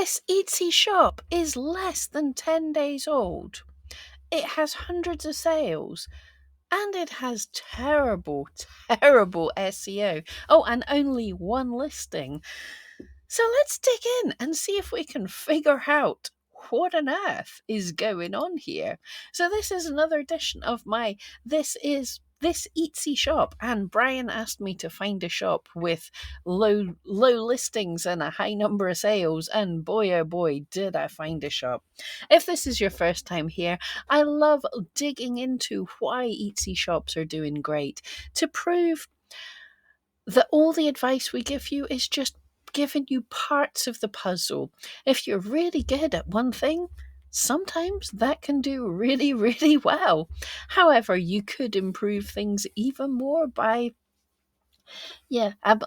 This Etsy shop is less than 10 days old. It has hundreds of sales. And it has terrible, terrible SEO. Oh, and only one listing. So let's dig in and see if we can figure out what on earth is going on here. So this is another edition of my This Etsy shop, and Brian asked me to find a shop with low listings and a high number of sales, and boy oh boy did I find a shop. If this is your first time here, I love digging into why Etsy shops are doing great to prove that all the advice we give you is just giving you parts of the puzzle. If you're really good at one thing, sometimes that can do really, really well. However, you could improve things even more by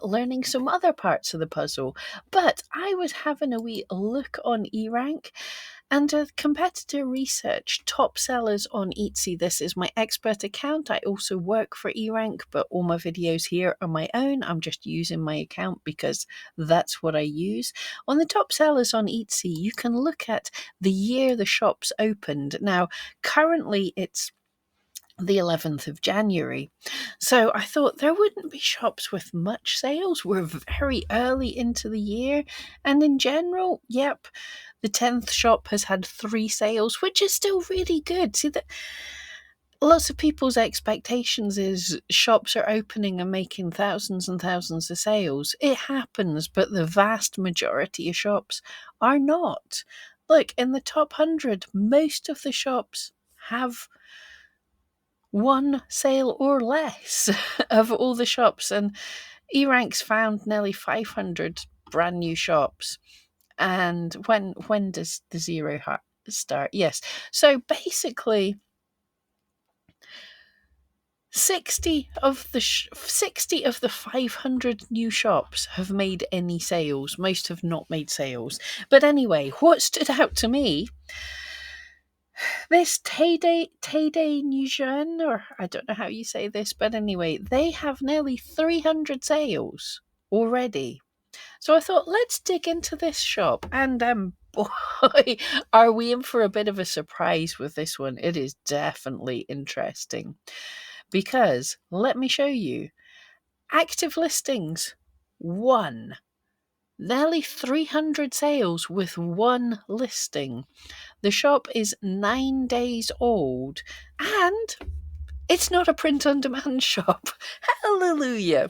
learning some other parts of the puzzle. But I was having a wee look on eRank, and a competitor research top sellers on Etsy. This is my expert account. I also work for eRank, but all my videos here are my own. I'm just using my account because that's what I use. On the top sellers on Etsy, you can look at the year the shops opened. Now, currently it's the 11th of January. So I thought there wouldn't be shops with much sales. We're very early into the year. And in general, yep, the 10th shop has had 3 sales, which is still really good. See, that lots of people's expectations is shops are opening and making thousands and thousands of sales. It happens, but the vast majority of shops are not. Look, in the top 100, most of the shops have 1 sale or less of all the shops, and eRanks found nearly 500 brand new shops. And when does the zero start? Yes, so basically 60 of the 500 new shops have made any sales. Most have not made sales. But anyway, what stood out to me, this Tayday Nujen, or I don't know how you say this, but anyway, they have nearly 300 sales already. So I thought, let's dig into this shop, and boy, are we in for a bit of a surprise with this one. It is definitely interesting because let me show you. Active listings, 1. Nearly 300 sales with 1 listing. The shop is 9 days old, and it's not a print-on-demand shop. Hallelujah.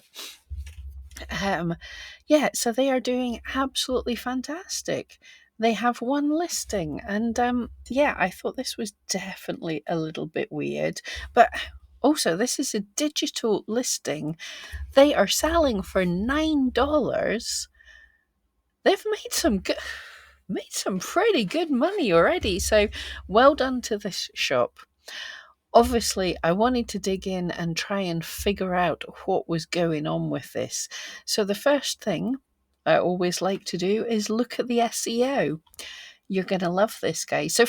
So they are doing absolutely fantastic. They have 1 listing, and I thought this was definitely a little bit weird, but also this is a digital listing. They are selling for $9. They've made some pretty good money already, so well done to this shop. Obviously, I wanted to dig in and try and figure out what was going on with this. So the first thing I always like to do is look at the SEO. You're going to love this, guys. So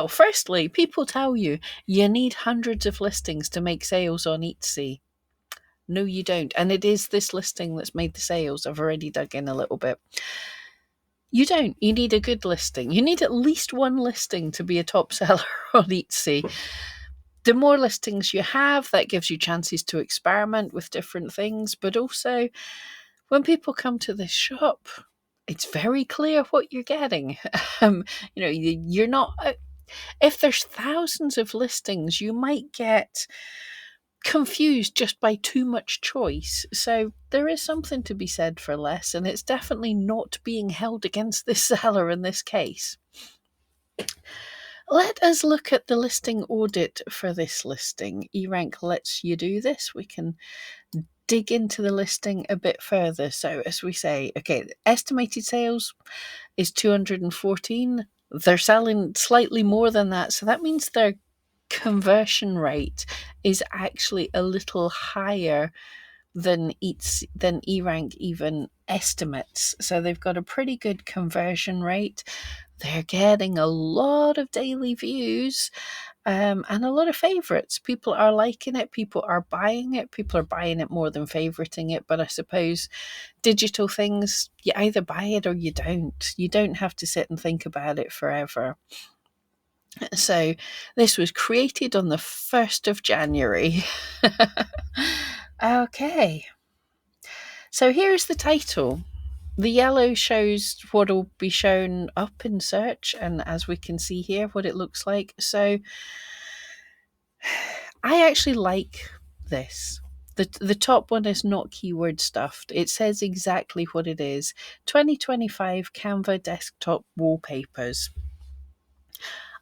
firstly, people tell you need hundreds of listings to make sales on Etsy. No, you don't. And it is this listing that's made the sales. I've already dug in a little bit. You don't. You need a good listing. You need at least 1 listing to be a top seller on Etsy. The more listings you have, that gives you chances to experiment with different things. But also, when people come to this shop, it's very clear what you're getting. You're not. If there's thousands of listings, you might get confused just by too much choice. So there is something to be said for less, and it's definitely not being held against this seller in this case. Let us look at the listing audit for this listing. eRank lets you do this. We can dig into the listing a bit further. So as we say, okay, estimated sales is 214. They're selling slightly more than that. So that means their conversion rate is actually a little higher than eRank even estimates. So they've got a pretty good conversion rate. They're getting a lot of daily views. and a lot of favorites. People are liking it. People are buying it. People are buying it more than favoriting it. But I suppose digital things, you either buy it or you don't. You don't have to sit and think about it forever. So this was created on the 1st of January. Okay. So here's the title. The yellow shows what will be shown up in search, and as we can see here, what it looks like. So I actually like this. The top one is not keyword stuffed. It says exactly what it is. 2025 Canva desktop wallpapers.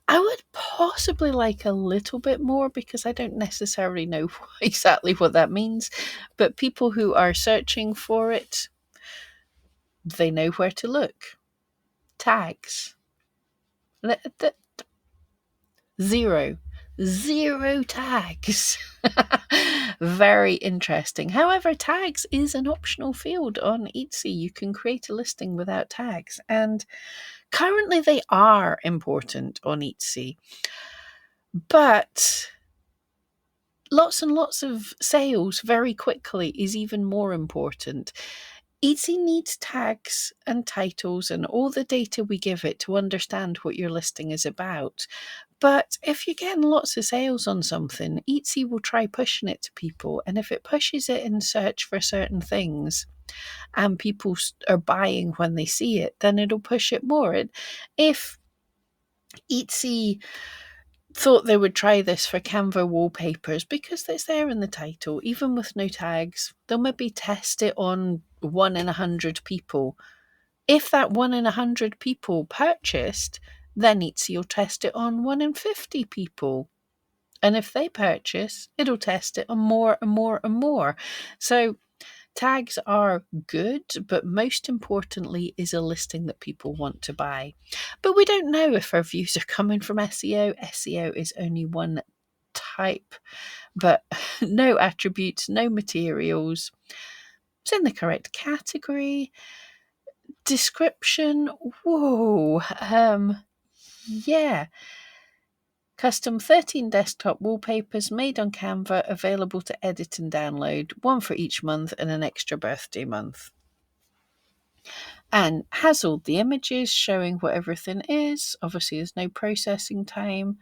I would possibly like a little bit more because I don't necessarily know exactly what that means. But people who are searching for it, they know where to look. Tags. Zero tags. Very interesting. However, tags is an optional field on Etsy. You can create a listing without tags, and currently they are important on Etsy, but lots and lots of sales very quickly is even more important. Etsy needs tags and titles and all the data we give it to understand what your listing is about. But if you're getting lots of sales on something, Etsy will try pushing it to people. And if it pushes it in search for certain things and people are buying when they see it, then it'll push it more. If Etsy thought they would try this for Canva wallpapers because it's there in the title, even with no tags, they'll maybe test it on 1 in 100 people. If that 1 in 100 people purchased, then Etsy will test it on 1 in 50 people. And if they purchase, it'll test it on more and more and more. So tags are good, but most importantly is a listing that people want to buy. But we don't know if our views are coming from SEO. SEO is only one type, but no attributes, no materials. It's in the correct category. Description, whoa, yeah. Custom 13 desktop wallpapers made on Canva, available to edit and download, one for each month and an extra birthday month. And has all the images showing what everything is. Obviously, there's no processing time.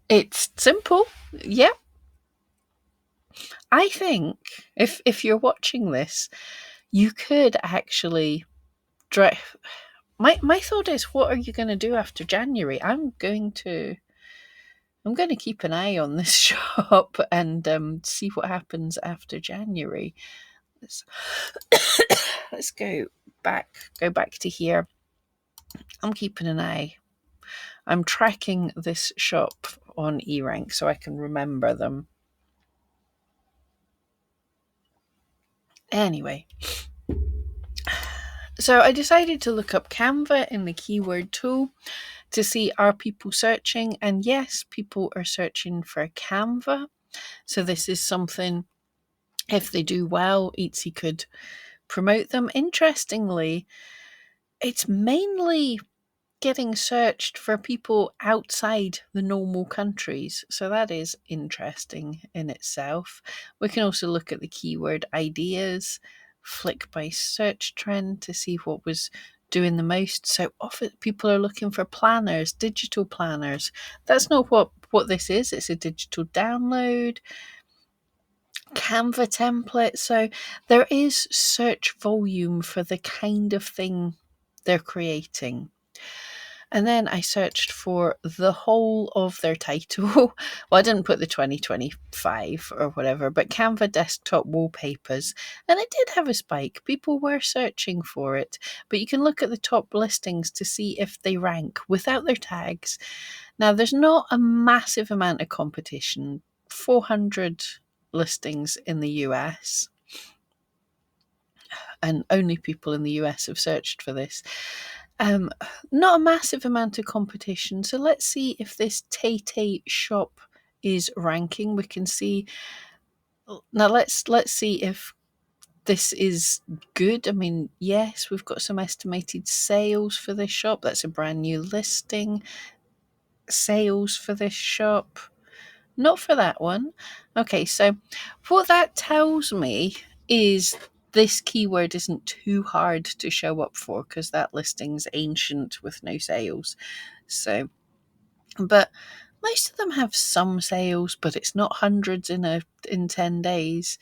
It's simple. Yep. I think if you're watching this, you could actually drive. My thought is, what are you going to do after January? I'm going to keep an eye on this shop and see what happens after January. Let's go back to here. I'm keeping an eye. I'm tracking this shop on eRanks so I can remember them. Anyway, so I decided to look up Canva in the keyword tool to see, are people searching? And yes, people are searching for Canva. So this is something, if they do well, Etsy could promote them. Interestingly, it's mainly getting searched for people outside the normal countries. So that is interesting in itself. We can also look at the keyword ideas, flick by search trend to see what was doing the most. So often people are looking for planners, digital planners. That's not what this is. It's a digital download. Canva template. So there is search volume for the kind of thing they're creating. And then I searched for the whole of their title. Well, I didn't put the 2025 or whatever, but Canva desktop wallpapers. And it did have a spike. People were searching for it. But you can look at the top listings to see if they rank without their tags. Now, there's not a massive amount of competition. 400 listings in the US. And only people in the US have searched for this. Not a massive amount of competition. So let's see if this Tay shop is ranking. We can see now. Let's see if this is good. I mean, yes, we've got some estimated sales for this shop. That's a brand new listing. Sales for this shop. Not for that one. Okay, so what that tells me is this keyword isn't too hard to show up for because that listing's ancient with no sales. So, but most of them have some sales, but it's not hundreds in 10 days.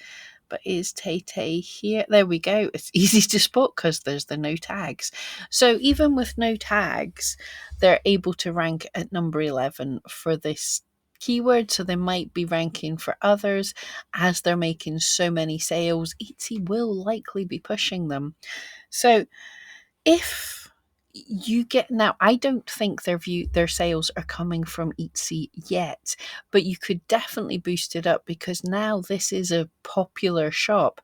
But is Tay Tay here? There we go. It's easy to spot because there's the no tags. So even with no tags, they're able to rank at number 11 for this keyword. So they might be ranking for others as they're making so many sales. Etsy will likely be pushing them. So if you get now, I don't think their sales are coming from Etsy yet, but you could definitely boost it up because now this is a popular shop.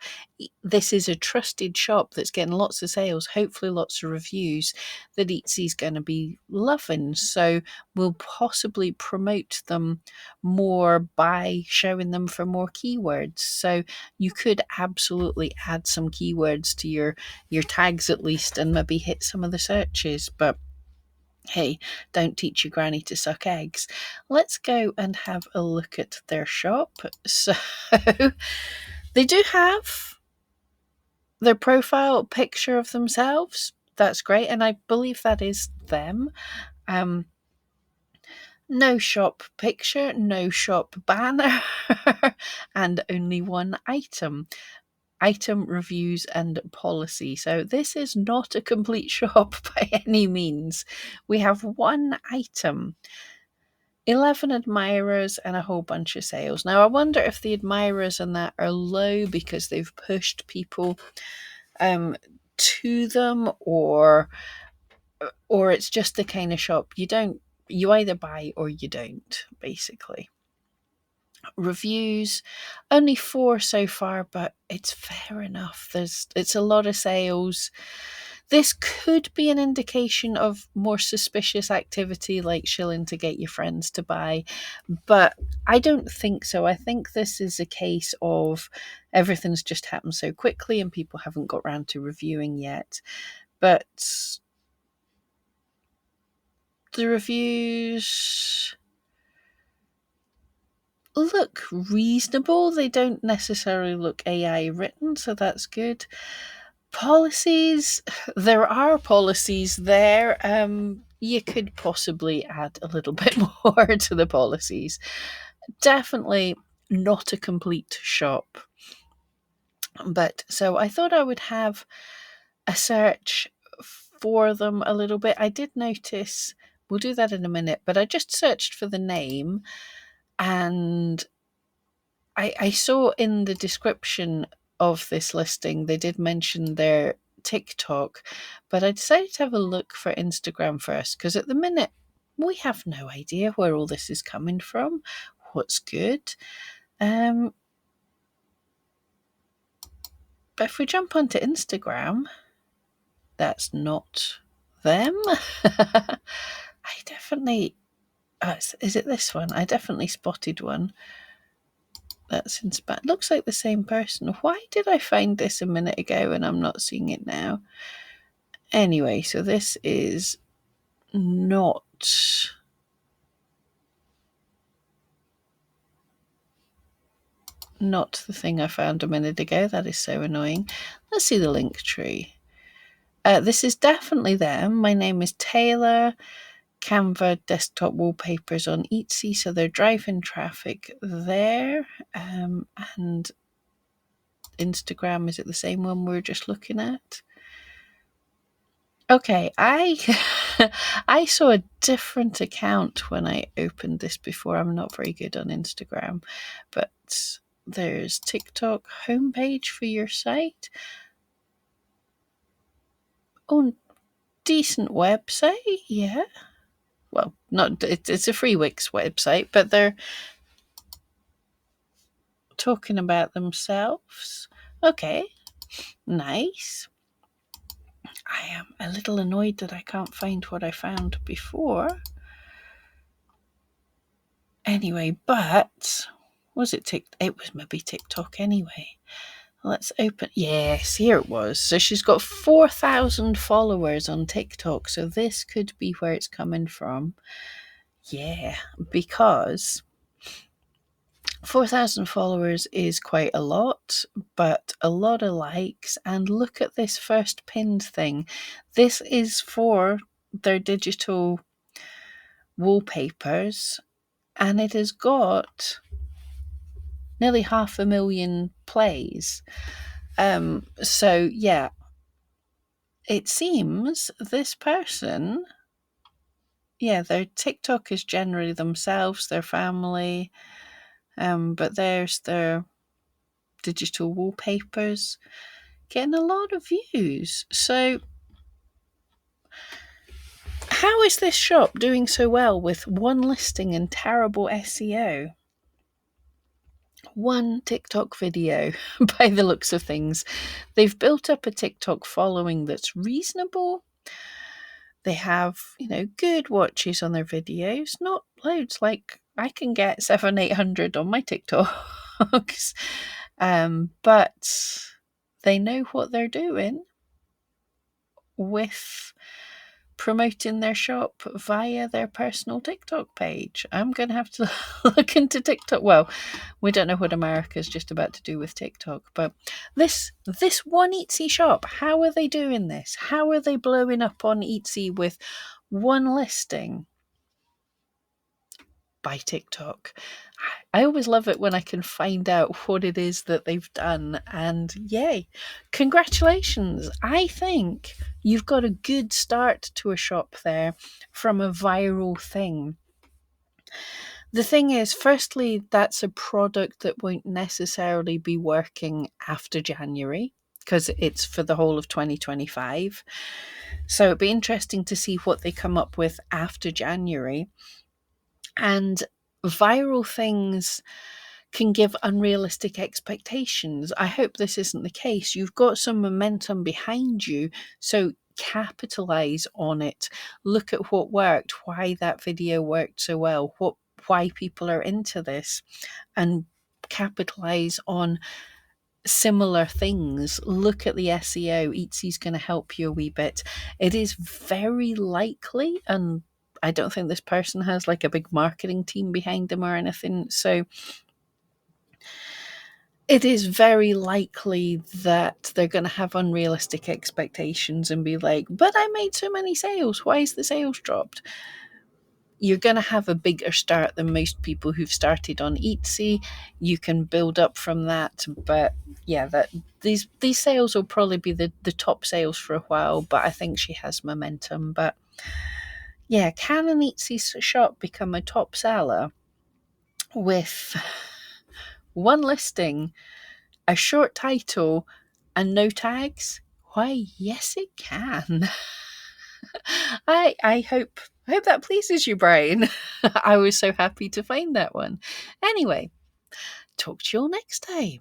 This is a trusted shop that's getting lots of sales, hopefully lots of reviews that Etsy's going to be loving. So we'll possibly promote them more by showing them for more keywords. So you could absolutely add some keywords to your tags at least and maybe hit some of the searches. But hey, don't teach your granny to suck eggs. Let's go and have a look at their shop. So they do have their profile picture of themselves. That's great, and I believe that is them. No shop picture, no shop banner, and only one item reviews and policy. So this is not a complete shop by any means. We have one item, 11 admirers, and a whole bunch of sales. Now I wonder if the admirers and that are low because they've pushed people to them, or it's just the kind of shop you either buy or you don't, basically. Reviews, only 4 so far, but it's fair enough. It's a lot of sales. This could be an indication of more suspicious activity, like shilling to get your friends to buy, but I don't think so. I think this is a case of everything's just happened so quickly and people haven't got round to reviewing yet. But the reviews look reasonable. They don't necessarily look AI written, so that's good. Policies, there are policies there. You could possibly add a little bit more to the policies. Definitely not a complete shop. But so I thought I would have a search for them a little bit. I did notice, we'll do that in a minute, but I just searched for the name, and I saw in the description of this listing, they did mention their TikTok, but I decided to have a look for Instagram first, because at the minute, we have no idea where all this is coming from, what's good. But if we jump onto Instagram, that's not them. I definitely, is it this one? I definitely spotted one. That's in Spanish. Looks like the same person. Why did I find this a minute ago and I'm not seeing it now? Anyway, so this is not the thing I found a minute ago. That is so annoying. Let's see the link tree. This is definitely them. My name is Taylor. Canva desktop wallpapers on Etsy, so they're driving traffic there. And Instagram, is it the same one we're just looking at? Okay, I I saw a different account when I opened this before. I'm not very good on Instagram, but there's TikTok homepage for your site. Oh, decent website, yeah. Well, it's a free Wix website, but they're talking about themselves. Okay, nice. I am a little annoyed that I can't find what I found before. Anyway, but was it TikTok? It was maybe TikTok anyway. Let's open. Yes, here it was. So she's got 4,000 followers on TikTok. So this could be where it's coming from. Yeah, because 4,000 followers is quite a lot, but a lot of likes. And look at this first pinned thing. This is for their digital wallpapers, and it has got nearly 500,000 plays. So yeah, it seems this person, yeah, their TikTok is generally themselves, their family, but there's their digital wallpapers getting a lot of views. So how is this shop doing so well with one listing and terrible SEO? One TikTok video, by the looks of things. They've built up a TikTok following that's reasonable. They have, good watches on their videos, not loads. Like I can get 700-800 on my TikToks, but they know what they're doing with promoting their shop via their personal TikTok page. I'm going to have to look into TikTok. Well, we don't know what America's just about to do with TikTok, but this one Etsy shop, how are they doing this? How are they blowing up on Etsy with one listing? By TikTok. I always love it when I can find out what it is that they've done, and yay, congratulations. I think you've got a good start to a shop there from a viral thing. The thing is, firstly, that's a product that won't necessarily be working after January because it's for the whole of 2025. So it'd be interesting to see what they come up with after January. And viral things can give unrealistic expectations. I hope this isn't the case. You've got some momentum behind you, so capitalize on it. Look at what worked, why that video worked so well, why people are into this, and capitalize on similar things. Look at the SEO. Etsy's going to help you a wee bit. It is very likely, and I don't think this person has like a big marketing team behind them or anything. So it is very likely that they're going to have unrealistic expectations and be like, but I made so many sales. Why is the sales dropped? You're going to have a bigger start than most people who've started on Etsy. You can build up from that. But yeah, that these sales will probably be the top sales for a while. But I think she has momentum. But yeah, can an Etsy shop become a top seller with one listing, a short title, and no tags? Why, yes, it can. I hope that pleases you, Brian. I was so happy to find that one. Anyway, talk to you all next time.